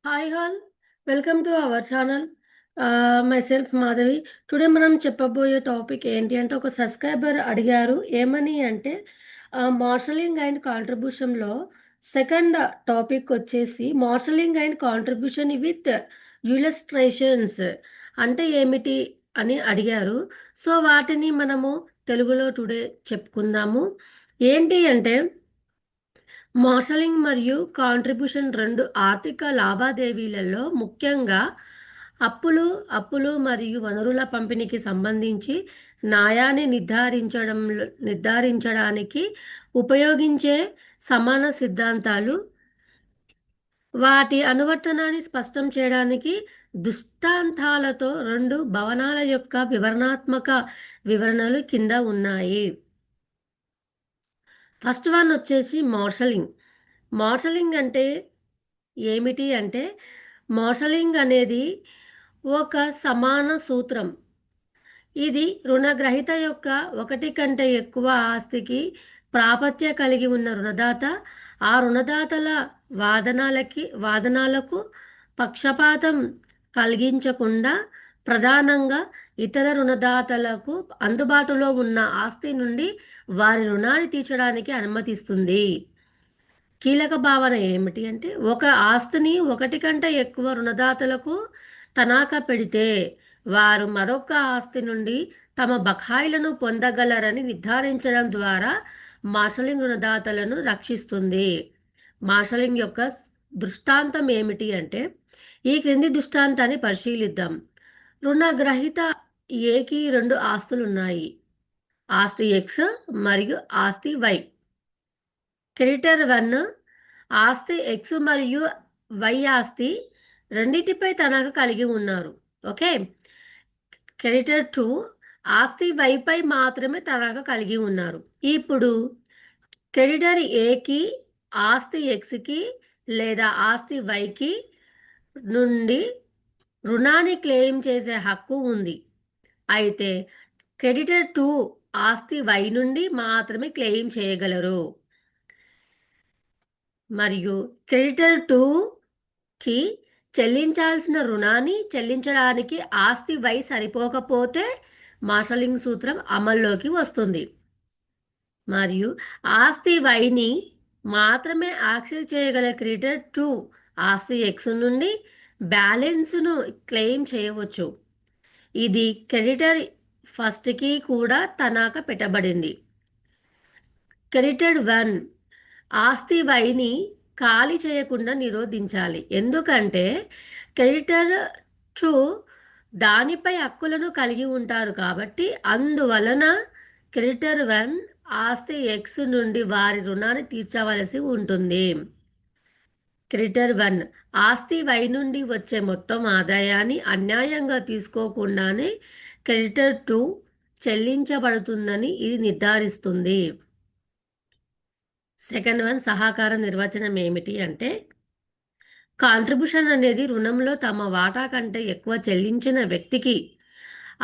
Hi all, welcome to our channel. Myself Madhavi. Today మనం చెప్పబోయే topic ఏంటి అంటే, ఒక సబ్స్క్రైబర్ అడిగారు ఏమని అంటే, మార్షలింగ్ అండ్ కాంట్రిబ్యూషన్లో సెకండ్ టాపిక్ వచ్చేసి marshalling and contribution with illustrations అంటే ఏమిటి అని అడిగారు. సో వాటిని మనము తెలుగులో టుడే చెప్పుకుందాము. ఏంటి అంటే, మార్షలింగ్ మరియు కాంట్రిబ్యూషన్ రెండు ఆర్థిక లావాదేవీలలో ముఖ్యంగా అప్పులు మరియు వనరుల పంపిణీకి సంబంధించి న్యాయాన్ని నిర్ధారించడానికి ఉపయోగించే సమాన సిద్ధాంతాలు. వాటి అనువర్తనాన్ని స్పష్టం చేయడానికి దృష్టాంతాలతో రెండు భవనాల యొక్క వివరణాత్మక వివరణలు కింద ఉన్నాయి. ఫస్ట్ వన్ వచ్చేసి మార్షలింగ్. మార్షలింగ్ అంటే ఏమిటి అంటే, మార్షలింగ్ అనేది ఒక సమాన సూత్రం. ఇది రుణగ్రహీత యొక్క ఒకటి కంటే ఎక్కువ ఆస్తికి ప్రాప్యత కలిగి ఉన్న రుణదాత ఆ రుణదాతల వాదనాలకు పక్షపాతం కలిగించకుండా ప్రధానంగా ఇతర రుణదాతలకు అందుబాటులో ఉన్న ఆస్తి నుండి వారి రుణాన్ని తీర్చడానికి అనుమతిస్తుంది. కీలక భావన ఏమిటి అంటే, ఒక ఆస్తిని ఒకటి కంటే ఎక్కువ రుణదాతలకు తనఖా పెడితే వారు మరొక ఆస్తి నుండి తమ బకాయిలను పొందగలరని నిర్ధారించడం ద్వారా మార్షలింగ్ రుణదాతలను రక్షిస్తుంది. మార్షలింగ్ యొక్క దృష్టాంతం ఏమిటి అంటే, ఈ క్రింది దృష్టాంతాన్ని పరిశీలిద్దాం. రుణగ్రహీత ఏకి రెండు ఆస్తులు ఉన్నాయి, ఆస్తి ఎక్స్ మరియు ఆస్తి వై. క్రెడిటర్ 1 ఆస్తి ఎక్స్ మరియు వై ఆస్తి రెండింటిపై తనఖా కలిగి ఉన్నారు. ఓకే. క్రెడిటర్ 2 ఆస్తి వైపై మాత్రమే తనఖా కలిగి ఉన్నారు. ఇప్పుడు క్రెడిటర్ ఏకి ఆస్తి ఎక్స్కి లేదా ఆస్తి వైకి నుండి రుణాన్ని క్లెయిమ్ చేసే హక్కు ఉంది. అయితే క్రెడిటర్ 2 ఆస్తి వై నుండి మాత్రమే క్లెయిమ్ చేయగలరు. మరియు క్రెడిటర్ 2కి చెల్లించాల్సిన రుణాన్ని చెల్లించడానికి ఆస్తి వై సరిపోకపోతే మార్షలింగ్ సూత్రం అమల్లోకి వస్తుంది. మరియు ఆస్తి వైని మాత్రమే యాక్సెస్ చేయగల క్రెడిటర్ 2 ఆస్తి ఎక్స్ నుండి బ్యాలెన్స్ను క్లెయిమ్ చేయవచ్చు. ఇది క్రెడిటర్ ఫస్ట్కి కూడా తనఖా పెట్టబడింది. క్రెడిటర్ 1 ఆస్తి వైని ఖాళీ చేయకుండా నిరోధించాలి. ఎందుకంటే క్రెడిటర్ 2 దానిపై హక్కులను కలిగి ఉంటారు కాబట్టి. అందువలన క్రెడిటర్ 1 ఆస్తి ఎక్స్ నుండి వారి రుణాన్ని తీర్చవలసి ఉంటుంది. క్రెడిటర్ 1 ఆస్తి వై నుండి వచ్చే మొత్తం ఆదాయాన్ని అన్యాయంగా తీసుకోకుండానే క్రెడిటర్ 2 చెల్లించబడుతుందని ఇది నిర్ధారిస్తుంది. సెకండ్ వన్ సహకార నిర్వచనం ఏమిటి అంటే, కాంట్రిబ్యూషన్ అనేది రుణంలో తమ వాటా కంటే ఎక్కువ చెల్లించిన వ్యక్తికి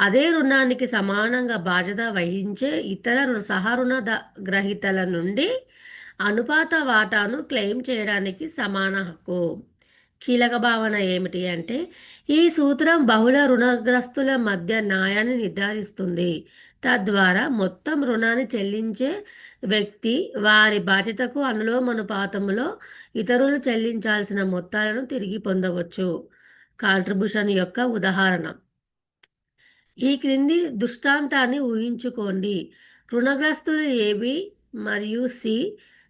అదే రుణానికి సమానంగా బాధ్యత వహించే ఇతర సహరుణ గ్రహీతల నుండి అనుపాత వాటాను క్లెయిమ్ చేయడానికి సమాన హక్కు. కీలక భావన ఏమిటి అంటే, ఈ సూత్రం బహుళ రుణగ్రస్తుల మధ్య న్యాయాన్ని నిర్ధారిస్తుంది. తద్వారా మొత్తం రుణాన్ని చెల్లించే వ్యక్తి వారి బాధ్యతకు అనులోమానుపాతంలో ఇతరులు చెల్లించాల్సిన మొత్తాలను తిరిగి పొందవచ్చు. కాంట్రిబ్యూషన్ యొక్క ఉదాహరణ. ఈ క్రింది దృష్టాంతాన్ని ఊహించుకోండి. రుణగ్రస్తులు ఏబి మరియు సి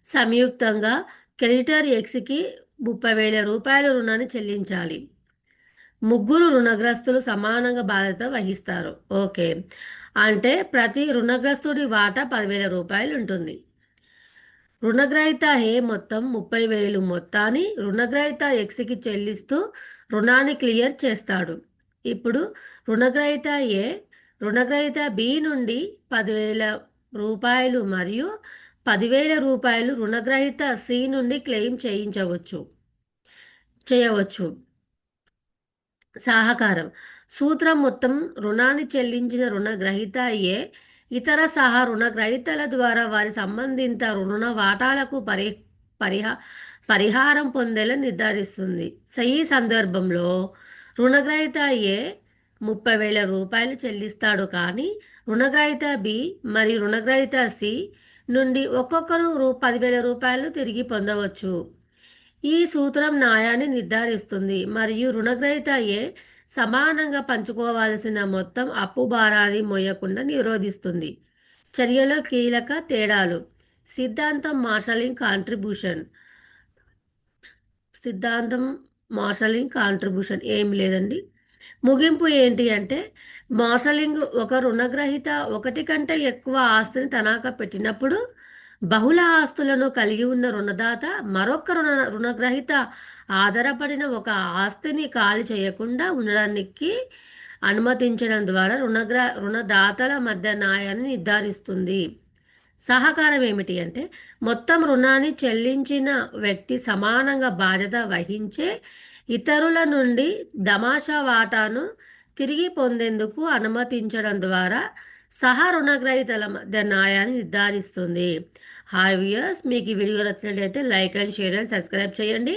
సంయుక్తంగా క్రెడిటర్ ఎక్స్కి 30,000 రూపాయల రుణాన్ని చెల్లించాలి. ముగ్గురు రుణగ్రస్తులు సమానంగా బాధ్యత వహిస్తారు. ఓకే. అంటే ప్రతి రుణగ్రస్తుడి వాటా 10,000 రూపాయలు ఉంటుంది. రుణగ్రహీత ఏ మొత్తం 30,000 మొత్తాన్ని రుణగ్రహీత ఎక్స్కి చెల్లిస్తూ రుణాన్ని క్లియర్ చేస్తాడు. ఇప్పుడు రుణగ్రహీత ఏ రుణగ్రహీత బి నుండి 10,000 రూపాయలు మరియు 10,000 రూపాయలు రుణగ్రహీత సి నుండి క్లెయిమ్ చేయవచ్చు. సహకారం సూత్రం మొత్తం రుణాన్ని చెల్లించిన రుణగ్రహీత ఏ ఇతర సహా రుణగ్రహీతల ద్వారా వారి సంబంధిత రుణ వాటాలకు పరిహా పరిహారం పొందేలా నిర్ధారిస్తుంది. సో ఈ సందర్భంలో రుణగ్రహీత ఏ 30,000 రూపాయలు చెల్లిస్తాడు, కానీ రుణగ్రహీత బి మరియు రుణగ్రహీత సి నుండి ఒక్కొక్కరు 10,000 రూపాయలు తిరిగి పొందవచ్చు. ఈ సూత్రం న్యాయాన్ని నిర్ధారిస్తుంది మరియు రుణగ్రహీత ఏ సమానంగా పంచుకోవాల్సిన మొత్తం అప్పు భారాన్ని మోయకుండా నిరోధిస్తుంది. చర్యలో కీలక తేడాలు. సిద్ధాంతం మార్షలింగ్ కాంట్రిబ్యూషన్. సిద్ధాంతం మార్షలింగ్ కాంట్రిబ్యూషన్ ఏమి లేదండి. ముగింపు ఏంటి అంటే, మార్షలింగ్ ఒక రుణగ్రహీత ఒకటి కంటే ఎక్కువ ఆస్తిని తనఖా పెట్టినప్పుడు బహుళ ఆస్తులను కలిగి ఉన్న రుణదాత మరొక రుణగ్రహీత ఆధారపడిన ఒక ఆస్తిని ఖాళీ చేయకుండా ఉండడానికి అనుమతించడం ద్వారా రుణదాతల మధ్య న్యాయాన్ని నిర్ధారిస్తుంది. సహకారం ఏమిటి అంటే, మొత్తం రుణాన్ని చెల్లించిన వ్యక్తి సమానంగా బాధ్యత వహించే ఇతరుల నుండి తమాషా వాటాను తిరిగి పొందేందుకు అనుమతించడం ద్వారా సహ రుణగ్రహీతల మధ్య న్యాయాన్ని నిర్ధారిస్తుంది. హాయ్ వ్యూయర్స్, మీకు ఈ వీడియో నచ్చినట్లయితే like and share and subscribe చేయండి.